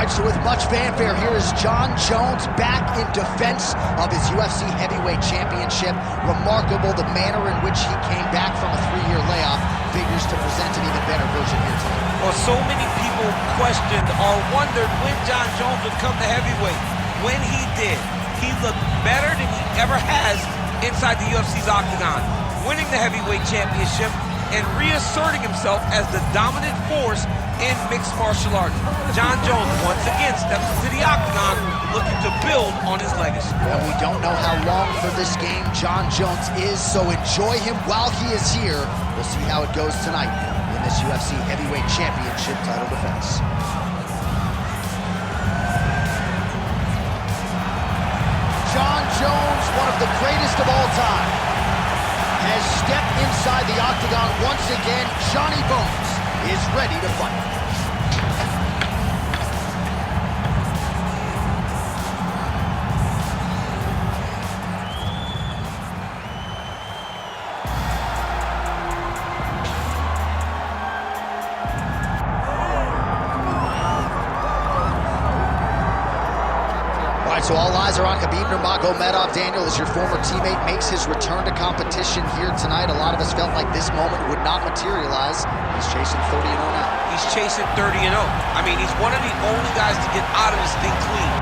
right, so with much fanfare, here is Jon Jones back in defense of his UFC heavyweight championship. Remarkable the manner in which he came back from a 3-year layoff. Figures to present an even better version here tonight. Well, so many people questioned or wondered when Jon Jones would come to heavyweight. When he did, he looked better than he ever has inside the UFC's octagon, winning the heavyweight championship and reasserting himself as the dominant force in mixed martial arts. Jon Jones once again steps into the octagon looking to build on his legacy. And we don't know how long for this game Jon Jones is, so enjoy him while he is here. We'll see how it goes tonight in this UFC heavyweight championship title defense. Jon Jones, one of the greatest of all time, has stepped inside the octagon once again. Johnny Bones is ready to fight. So all eyes are on Khabib Nurmagomedov. Daniel, as your former teammate makes his return to competition here tonight, a lot of us felt like this moment would not materialize. He's chasing 30-0 now. He's chasing 30-0. I mean, he's one of the only guys to get out of this thing clean.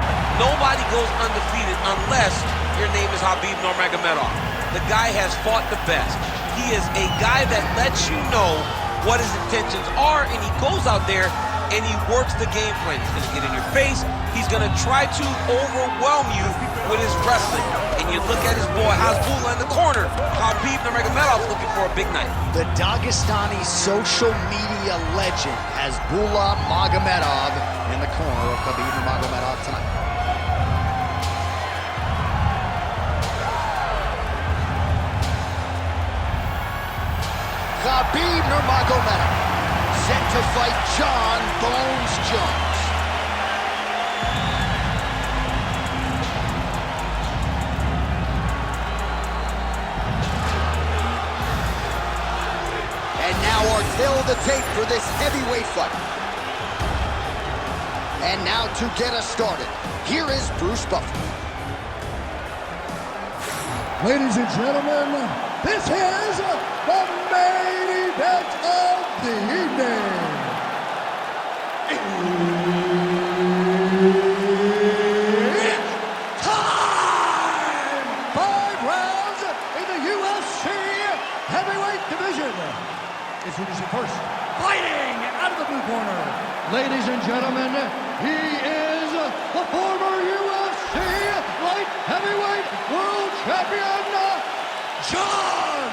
Nobody goes undefeated unless your name is Khabib Nurmagomedov. The guy has fought the best. He is a guy that lets you know what his intentions are, and he goes out there and he works the game plan. He's going to get in your face. He's going to try to overwhelm you with his wrestling. And you look at his boy Hasbulla in the corner. Khabib Nurmagomedov's looking for a big night. The Dagestani social media legend Hasbulla Magomedov in the corner of Khabib Nurmagomedov tonight. Khabib Nurmagomedov set to fight Jon Bones Jones. And now our tale of the tape for this heavyweight fight. And now to get us started, here is Bruce Buffer. Ladies and gentlemen, this is the main event of the evening. It's time! 5 rounds in the UFC heavyweight division. Introducing first, fighting out of the blue corner. Ladies and gentlemen, he is the former UFC light heavyweight world champion, Jon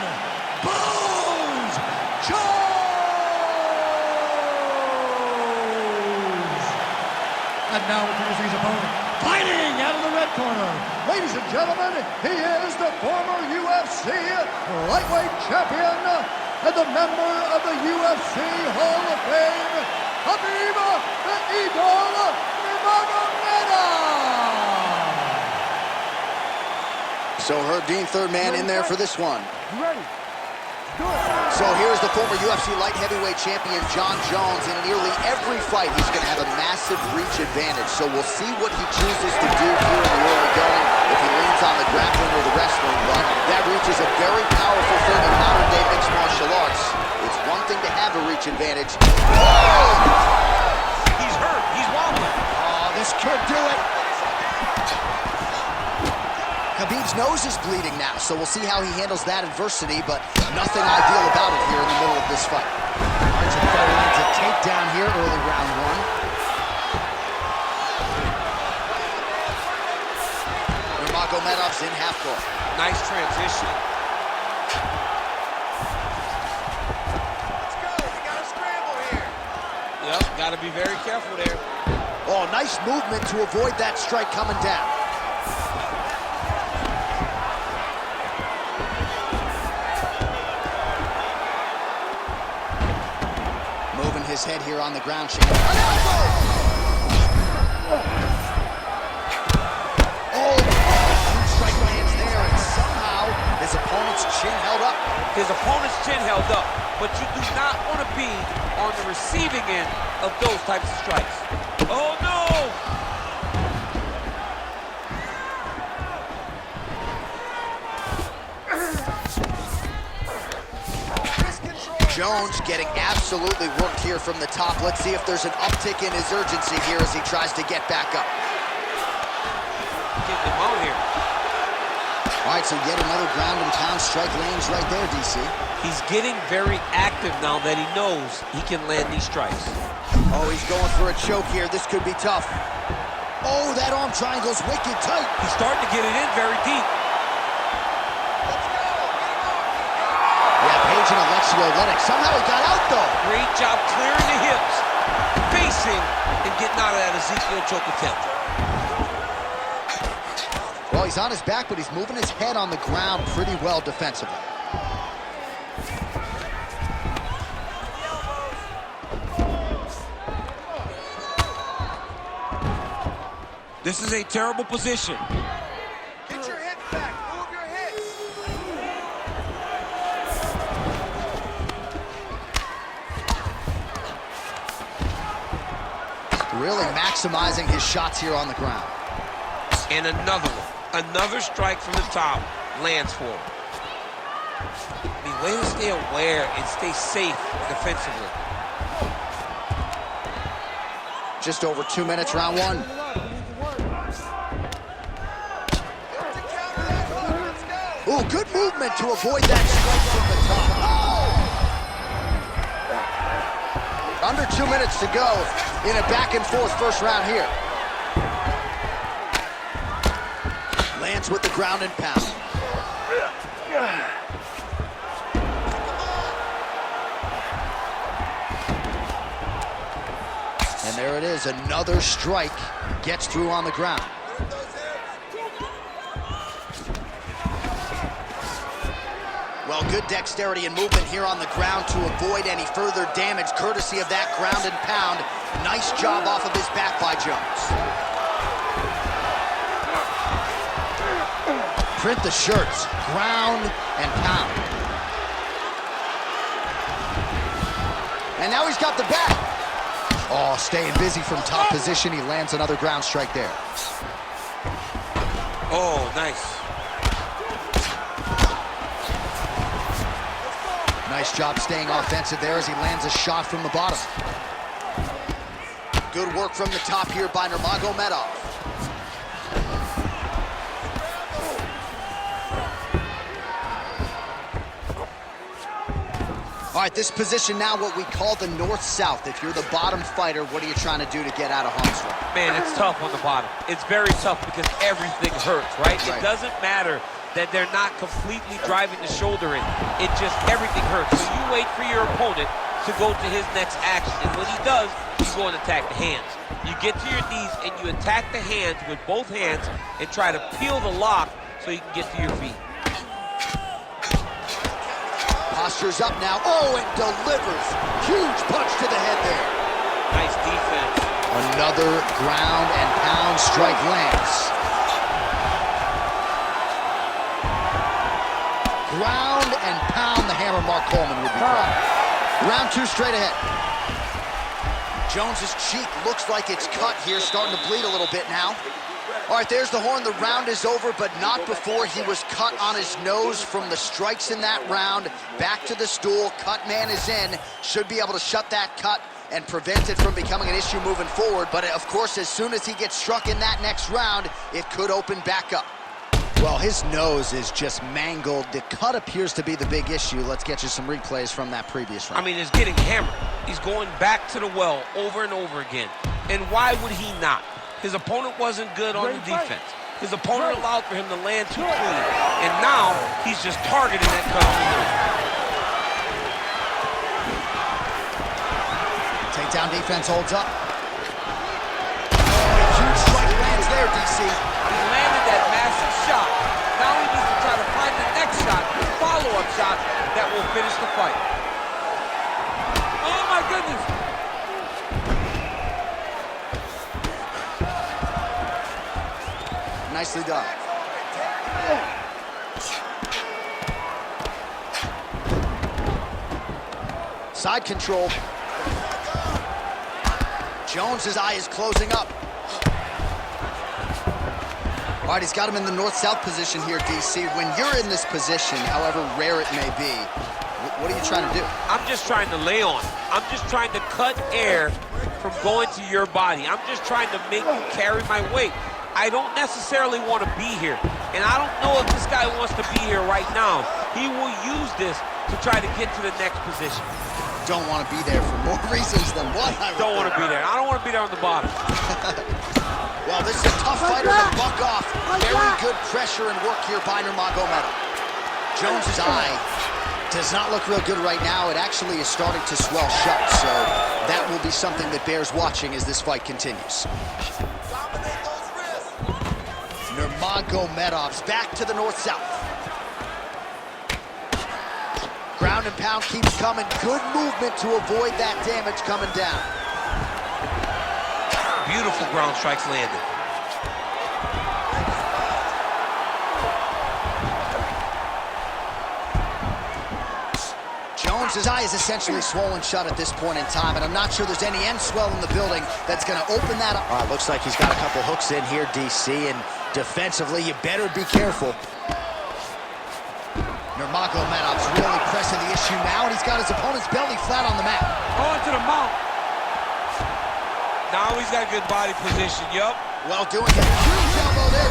Bones Jones! And now introducing his opponent, fighting out of the red corner. Ladies and gentlemen, he is the former UFC lightweight champion and the member of the UFC Hall of Fame, Khabib the Eagle Nurmagomedov! So Herb Dean, third man in there for this one. You ready? Do it. So here's the former UFC light heavyweight champion, Jon Jones. In nearly every fight, he's going to have a massive reach advantage. So we'll see what he chooses to do here in the early going, if he leans on the grappling or the wrestling. But that reach is a very powerful thing in modern-day mixed martial arts. It's one thing to have a reach advantage. Whoa! He's hurt. He's wobbling. Oh, this could do it. Khabib's nose is bleeding now, so we'll see how he handles that adversity, but nothing ideal about it here in the middle of this fight. All right, so the fighter needs a takedown here, early round one. Nurmagomedov's in half guard. Nice transition. Let's go. We got a scramble here. Yep, got to be very careful there. Oh, nice movement to avoid that strike coming down. Moving his head here on the ground, Shane. An elbow! Oh, strike lands there, and somehow his opponent's chin held up. His opponent's chin held up, but you do not want to be on the receiving end of those types of strikes. Oh, no! Jones getting absolutely worked here from the top. Let's see if there's an uptick in his urgency here as he tries to get back up. Get them out here. All right, so yet another ground and pound strike lands right there, DC. He's getting very active now that he knows he can land these strikes. Oh, he's going for a choke here. This could be tough. Oh, that arm triangle's wicked tight. He's starting to get it in very deep. Yeah, Page and Alexio Olenek. Somehow he got out, though. Great job clearing the hips, facing, and getting out of that Ezekiel choke attempt. Well, he's on his back, but he's moving his head on the ground pretty well defensively. This is a terrible position. Get your hips back. Move your hips. Really maximizing his shots here on the ground. And another one. Another strike from the top lands for him. I mean, way to stay aware and stay safe defensively. Just over 2 minutes, round one. Ooh, good movement to avoid that strike from the top. Oh! Under 2 minutes to go in a back-and-forth first round here. Lands with the ground and pound. And there it is, another strike gets through on the ground. Well, good dexterity and movement here on the ground to avoid any further damage, courtesy of that ground and pound. Nice job off of his back by Jones. Print the shirts, ground and pound. And now he's got the back. Oh, staying busy from top position. He lands another ground strike there. Oh, nice. Nice job staying offensive there as he lands a shot from the bottom. Good work from the top here by Nurmagomedov. All right, this position now what we call the north-south. If you're the bottom fighter, what are you trying to do to get out of harm's way? Man, it's tough on the bottom. It's very tough because everything hurts, right? It doesn't matter that they're not completely driving the shoulder in. It just, everything hurts. So you wait for your opponent to go to his next action. And when he does, you go and attack the hands. You get to your knees and you attack the hands with both hands and try to peel the lock so you can get to your feet. Posture's up now. Oh, and delivers. Huge punch to the head there. Nice defense. Another ground and pound strike lands. Ground and pound, the hammer Mark Coleman would be proud. Round two straight ahead. Jones's cheek looks like it's cut here, starting to bleed a little bit now. All right, there's the horn. The round is over, but not before he was cut on his nose from the strikes in that round. Back to the stool. Cut man is in. Should be able to shut that cut and prevent it from becoming an issue moving forward. But, of course, as soon as he gets struck in that next round, it could open back up. Well, his nose is just mangled. The cut appears to be the big issue. Let's get you some replays from that previous round. I mean, it's getting hammered. He's going back to the well over and over again. And why would he not? His opponent wasn't good on the defense. His opponent allowed for him to land too clean. And now, he's just targeting that cut on the nose. Takedown defense holds up. Oh, a huge strike lands there, DC. He landed that massive shot. Now he needs to try to find the next shot, follow-up shot, that will finish the fight. Oh, my goodness. Nicely done. Side control. Jones's eye is closing up. All right, he's got him in the north-south position here, DC. When you're in this position, however rare it may be, what are you trying to do? I'm just trying to lay on. I'm just trying to cut air from going to your body. I'm just trying to make you carry my weight. I don't necessarily want to be here. And I don't know if this guy wants to be here right now. He will use this to try to get to the next position. Don't want to be there for more reasons than one. Don't want to be there. I don't want to be there on the bottom. Well, this is a tough fighter to buck off. Very good pressure and work here by Nurmagomedov. Jones's eye does not look real good right now. It actually is starting to swell shut, so that will be something that bears watching as this fight continues. Nurmagomedov's back to the north-south. Ground and pound keeps coming. Good movement to avoid that damage coming down. Beautiful ground strikes landed. Jones's eye is essentially swollen shut at this point in time, and I'm not sure there's any end swell in the building that's going to open that up. All right, looks like he's got a couple hooks in here, DC, and defensively, you better be careful. Nurmagomedov's really pressing the issue now, and he's got his opponent's belly flat on the mat. On to the mount. Now he's got good body position, yup. Well, doing a huge elbow there.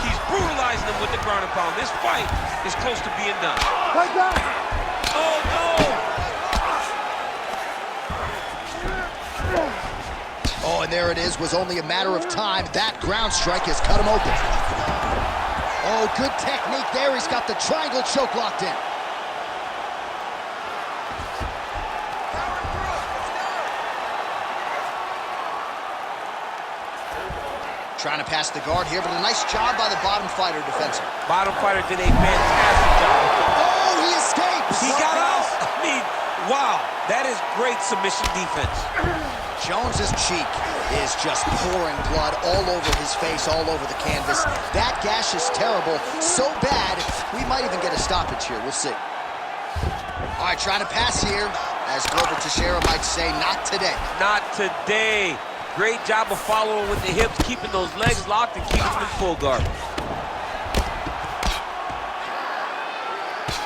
He's brutalizing him with the ground and pound. This fight is close to being done. Oh, no! Oh, and there it is. Was only a matter of time. That ground strike has cut him open. Oh, good technique there. He's got the triangle choke locked in. Trying to pass the guard here, but a nice job by the bottom fighter defensively. Bottom fighter did a fantastic job. Oh, he escapes! He got out. I mean, wow. That is great submission defense. Jones's cheek is just pouring blood all over his face, all over the canvas. That gash is terrible, so bad, we might even get a stoppage here. We'll see. All right, trying to pass here. As Glover Teixeira might say, not today. Not today. Great job of following with the hips, keeping those legs locked and keeping them in full guard.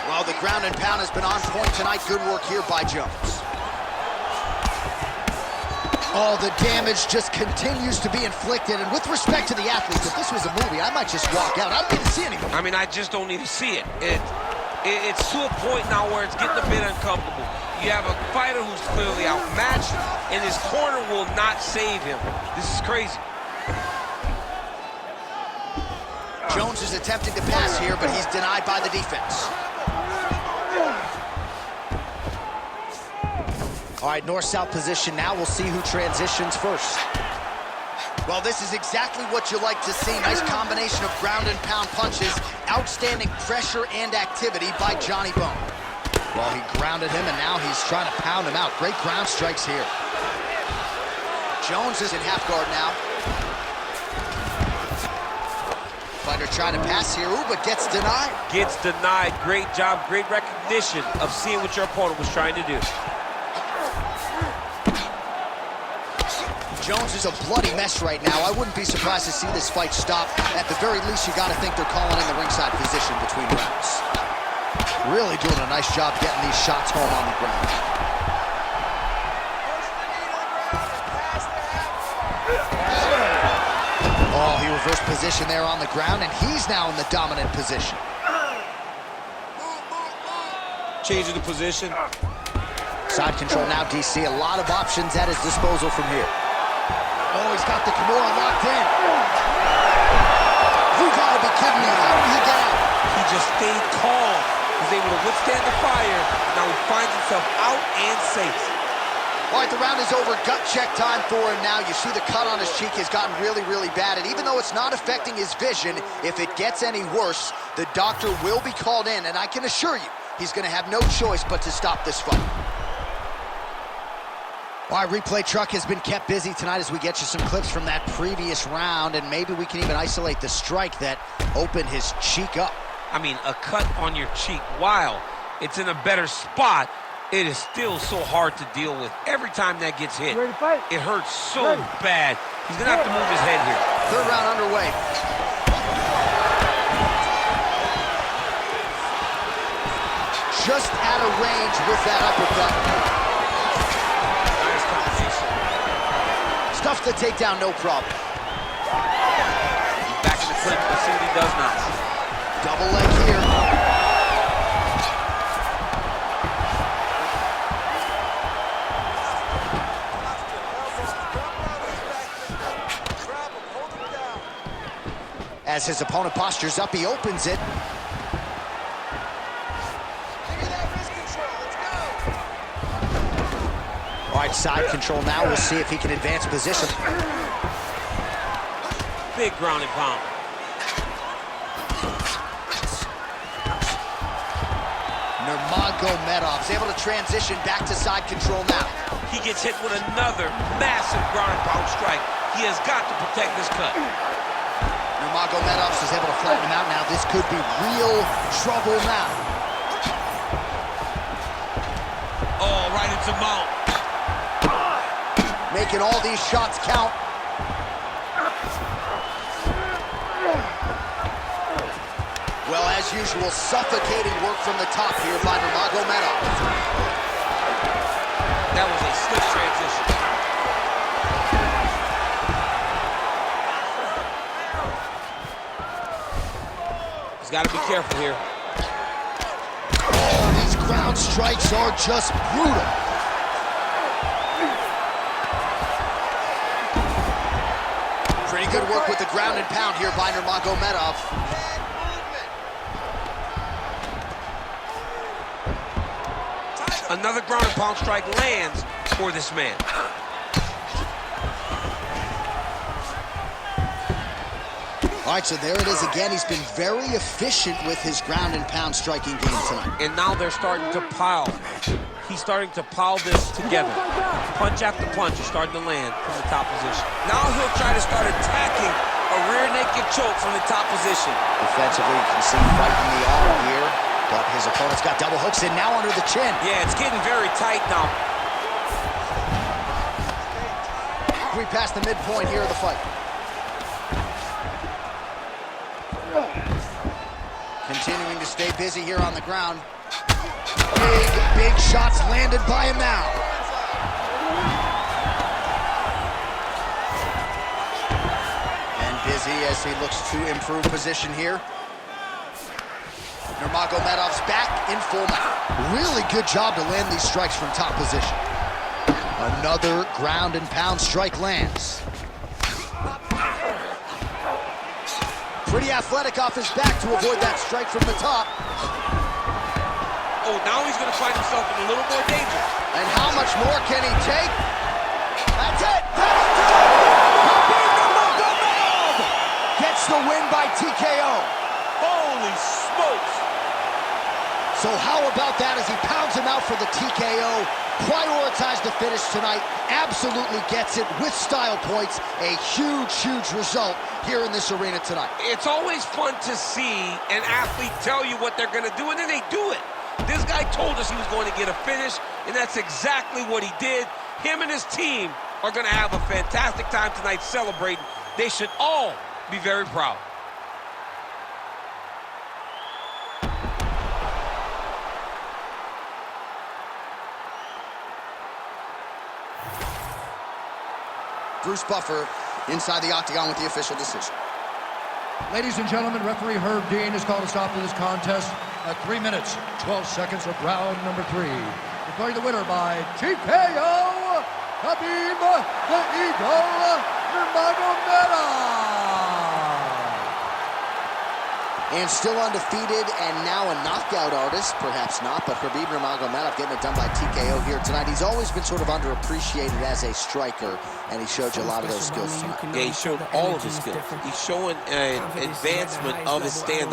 Well, the ground and pound has been on point tonight. Good work here by Jones. Oh, the damage just continues to be inflicted. And with respect to the athletes, if this was a movie, I might just walk out. I don't need to see anything. I mean, I just don't need to see it. It's to a point now where it's getting a bit uncomfortable. You have a fighter who's clearly outmatched, and his corner will not save him. This is crazy. Jones is attempting to pass here, but he's denied by the defense. All right, north-south position now. We'll see who transitions first. Well, this is exactly what you like to see. Nice combination of ground and pound punches. Outstanding pressure and activity by Johnny Bone. Well, he grounded him, and now he's trying to pound him out. Great ground strikes here. Jones is in half guard now. Fighter trying to pass here, ooh, but gets denied. Gets denied. Great job, great recognition of seeing what your opponent was trying to do. Jones is a bloody mess right now. I wouldn't be surprised to see this fight stop. At the very least, you got to think they're calling in the ringside position between rounds. Really doing a nice job getting these shots home on the ground. Oh, he reversed position there on the ground, and he's now in the dominant position. Changing the position. Side control now, DC. A lot of options at his disposal from here. Oh, he's got the Kimura locked in. You gotta be kidding me. How did he get out? He just stayed calm. He's able to withstand the fire. Now he finds himself out and safe. All right, the round is over. Gut check time for him now. You see the cut on his cheek has gotten really, really bad. And even though it's not affecting his vision, if it gets any worse, the doctor will be called in. And I can assure you, he's going to have no choice but to stop this fight. All right, replay truck has been kept busy tonight as we get you some clips from that previous round. And maybe we can even isolate the strike that opened his cheek up. I mean, a cut on your cheek, while it's in a better spot, It is still so hard to deal with. Every time that gets hit, Ready to fight? it hurts so bad. He's going to have to move his head here. Third round underway. Just out of range with that uppercut. Nice combination. Stuffs the takedown, no problem. He's back in the clinch. Let's see what he does now. Double leg here. As his opponent postures up, he opens it. All right, side control now. We'll see if he can advance position. Big ground and pound. Nurmagomedov is able to transition back to side control now. He gets hit with another massive ground and pound strike. He has got to protect this cut. Nurmagomedov is able to flatten him out now. This could be real trouble now. Oh, right into mount. Making all these shots count. Well, as usual, suffocating work from the top here by Nurmagomedov. That was a slick transition. He's got to be careful here. Oh, these ground strikes are just brutal. Pretty good work with the ground and pound here by Nurmagomedov. Another ground and pound strike lands for this man. All right, so there it is again. He's been very efficient with his ground and pound striking game tonight. And now they're starting to pile. He's starting to pile this together. Punch after punch is starting to land from the top position. Now he'll try to start attacking a rear naked choke from the top position. Defensively, you can see fighting the arm here, but his opponent's got double hooks in now under the chin. Yeah, it's getting very tight now. We passed the midpoint here of the fight. Continuing to stay busy here on the ground. Big shots landed by him now. And busy as he looks to improve position here. Nurmagomedov's back in full mount. Really good job to land these strikes from top position. Another ground and pound strike lands. Pretty athletic off his back to avoid that strike from the top. Oh, now he's going to find himself in a little more danger. And how much more can he take? That's it! Khabib Nurmagomedov gets the win by TKO. Holy smokes! So how about that as he pounds him out for the TKO? Prioritized the finish tonight. Absolutely gets it with style points. A huge result here in this arena tonight. It's always fun to see an athlete tell you what they're going to do, and then they do it. This guy told us he was going to get a finish, and that's exactly what he did. Him and his team are going to have a fantastic time tonight celebrating. They should all be very proud. Bruce Buffer inside the octagon with the official decision. Ladies and gentlemen, referee Herb Dean has called a stop to this contest at 3 minutes, 12 seconds of round number 3. Declaring the winner by TKO, Khabib the Eagle Nurmagomedov. And still undefeated and now a knockout artist, perhaps not, but Khabib Nurmagomedov getting it done by TKO here tonight. He's always been sort of underappreciated as a striker, and he showed you a lot of those skills tonight. Yeah, he showed all of his skills. He's showing an advancement of his stand-up.